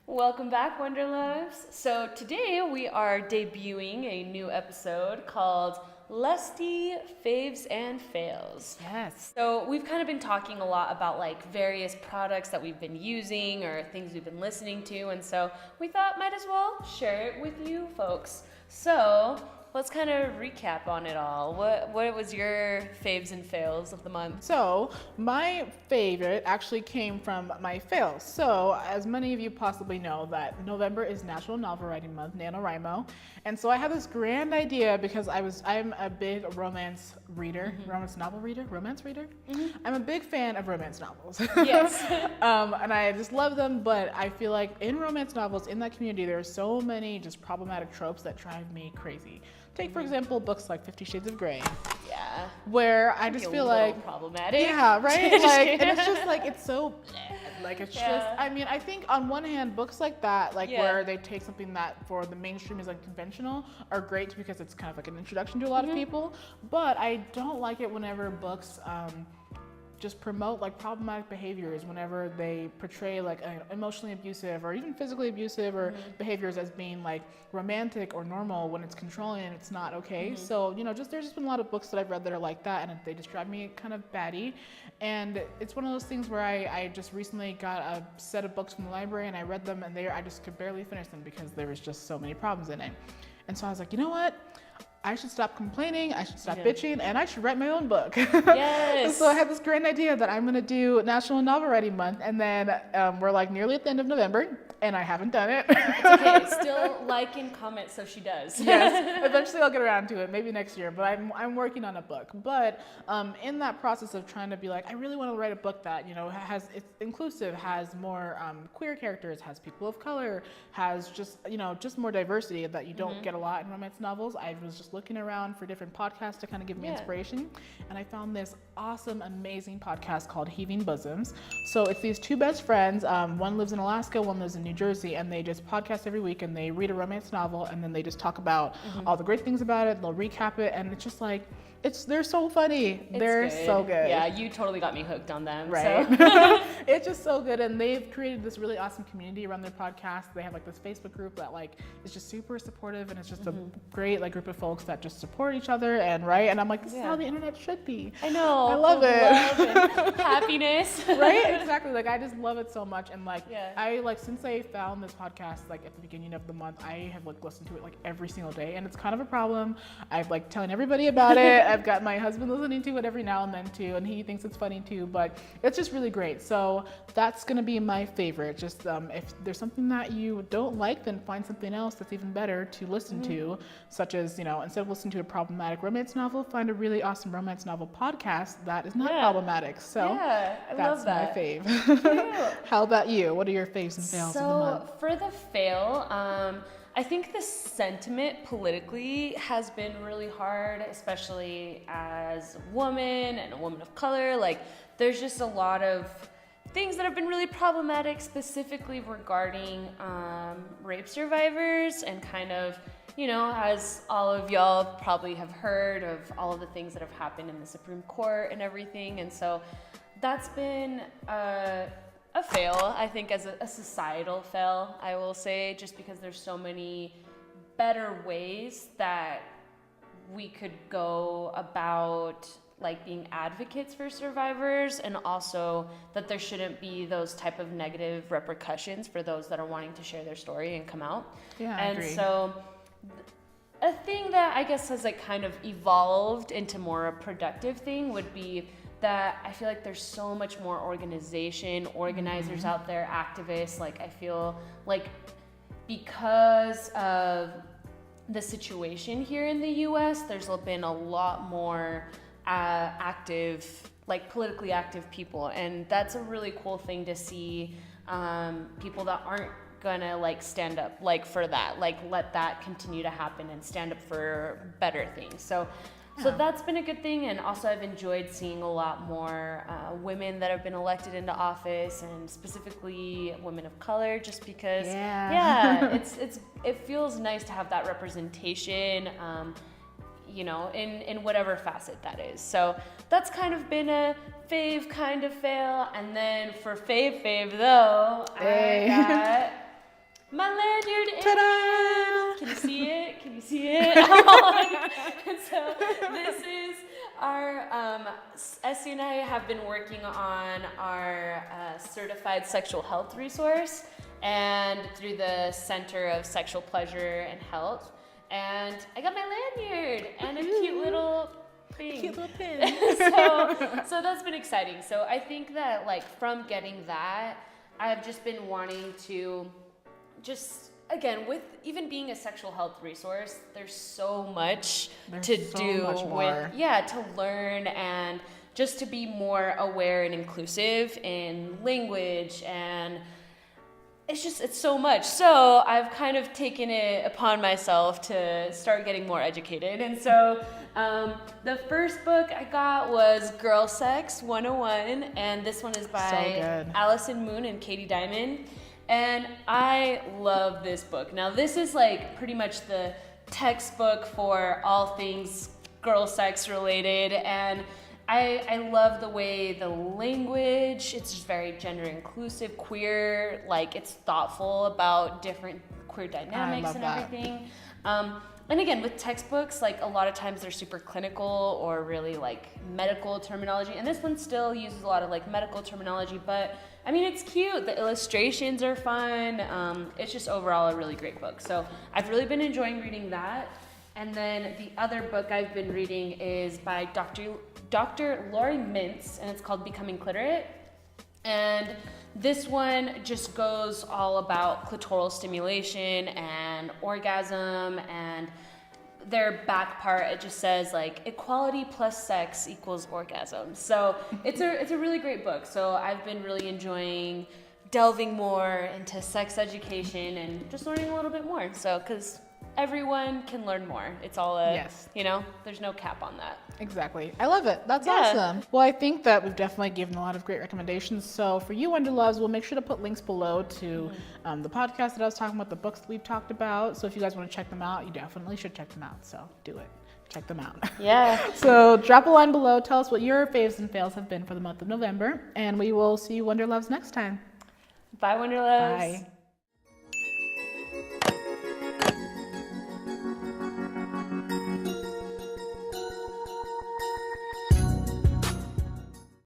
Welcome back, Wonderloves. So today we are debuting a new episode called Lusty Faves and Fails. Yes. So we've kind of been talking a lot about like various products that we've been using or things we've been listening to, and so we thought might as well share it with you folks. So let's kind of recap on it all. What was your faves and fails of the month? So my favorite actually came from my fails. So as many of you possibly know that November is National Novel Writing Month, NaNoWriMo. And so I had this grand idea because I'm a big romance reader, romance reader. I'm a big fan of romance novels. Yes. And I just love them, but I feel like in romance novels, in that community, there are so many just problematic tropes that drive me crazy. Take, for example, books like 50 Shades of Grey. Yeah. Where I just feel like problematic. Yeah, right? Like, and it's just like, it's so, like, it's Yeah. just, I mean, I think on one hand, books like that, like Yeah. where they take something that for the mainstream is like conventional, are great because it's kind of like an introduction to a lot of people. But I don't like it whenever books, just promote like problematic behaviors whenever they portray like emotionally abusive or even physically abusive or behaviors as being like romantic or normal when it's controlling and it's not okay. So, you know, there's just been a lot of books that I've read that are like that and they just drive me kind of batty. And it's one of those things where I just recently got a set of books from the library and I read them and I just could barely finish them because there was just so many problems in it. And so I was like, you know what? I should stop complaining, I should stop bitching, and I should write my own book. Yes. So I had this grand idea that I'm gonna do National Novel Writing Month, and then we're like nearly at the end of November, and I haven't done it. It's okay. Still like and comment so she does. Yes, eventually I'll get around to it, maybe next year, but I'm working on a book. But in that process of trying to be like, I really want to write a book that, you know, it's inclusive, has more queer characters, has people of color, has just, you know, just more diversity that you don't get a lot in romance novels. I was just looking around for different podcasts to kind of give me inspiration, and I found this awesome, amazing podcast called Heaving, Bosoms. So it's these two best friends. One lives in Alaska, one lives in New Jersey, and they just podcast every week and they read a romance novel and then they just talk about all the great things about it. They'll recap it, and it's just like, they're so funny. They're so good. Yeah, you totally got me hooked on them. Right. So. It's just so good. And they've created this really awesome community around their podcast. They have like this Facebook group that like is just super supportive, and it's just a great like group of folks that just support each other and I'm like, this is how the internet should be. I know. I love it. Love and happiness. Right? Exactly. Like I just love it so much. And like Yeah. since I found this podcast like at the beginning of the month, I have like listened to it like every single day, and it's kind of a problem. I've like telling everybody about it. I've got my husband listening to it every now and then too, and he thinks it's funny too, but it's just really great. So that's gonna be my favorite. Just if there's something that you don't like, then find something else that's even better to listen to, such as, you know, instead of listening to a problematic romance novel, find a really awesome romance novel podcast that is not problematic. So I that's love that. my fave. How about you? What are your faves and fails of the month? So for the fail, I think the sentiment politically has been really hard, especially as a woman and a woman of color. Like, there's just a lot of things that have been really problematic, specifically regarding rape survivors, and kind of, you know, as all of y'all probably have heard of all of the things that have happened in the Supreme Court and everything. And so that's been a fail, I think, as a societal fail, I will say, just because there's so many better ways that we could go about like being advocates for survivors, and also that there shouldn't be those type of negative repercussions for those that are wanting to share their story and come out. Yeah, I and agree. So a thing that I guess has like kind of evolved into more a productive thing would be that I feel like there's so much more organizers out there, activists. Like, I feel like because of the situation here in the US, there's been a lot more active, like politically active people. And that's a really cool thing to see, people that aren't gonna like stand up like for that, like let that continue to happen and stand up for better things. So that's been a good thing. And also I've enjoyed seeing a lot more women that have been elected into office, and specifically women of color, just because it feels nice to have that representation, you know, in whatever facet that is. So that's kind of been a fave kind of fail. And then for fave though, I got And so this is our, Essie and I have been working on our certified sexual health resource, and through the Center of Sexual Pleasure and Health. And I got my lanyard and a cute little thing. Cute little pin. So that's been exciting. So I think that like from getting that, I've just been wanting to just, again, with even being a sexual health resource, there's so much to learn, and just to be more aware and inclusive in language, and it's so much. So I've kind of taken it upon myself to start getting more educated. And so the first book I got was Girl Sex 101, and this one is by Allison Moon and Katie Diamond. And I love this book. Now this is like pretty much the textbook for all things girl sex related, and I love the way the language, it's just very gender inclusive, queer, like it's thoughtful about different queer dynamics and everything. And again, with textbooks, like a lot of times they're super clinical or really like medical terminology, and this one still uses a lot of like medical terminology, but I mean, it's cute. The illustrations are fun. It's just overall a really great book. So I've really been enjoying reading that. And then the other book I've been reading is by Dr. Laurie Mintz, and it's called Becoming Cliterate. And this one just goes all about clitoral stimulation and orgasm, and their back part, it just says like equality plus sex equals orgasm. So it's a really great book. So I've been really enjoying delving more into sex education and just learning a little bit more. So, because everyone can learn more. It's all there's no cap on that. Exactly. I love it. That's awesome. Well, I think that we've definitely given a lot of great recommendations. So for you Wonderloves, we'll make sure to put links below to the podcast that I was talking about, the books that we've talked about. So if you guys want to check them out, you definitely should check them out. So do it. Check them out. Yeah. So drop a line below. Tell us what your faves and fails have been for the month of November. And we will see you Wonderloves next time. Bye, Wonderloves. Bye.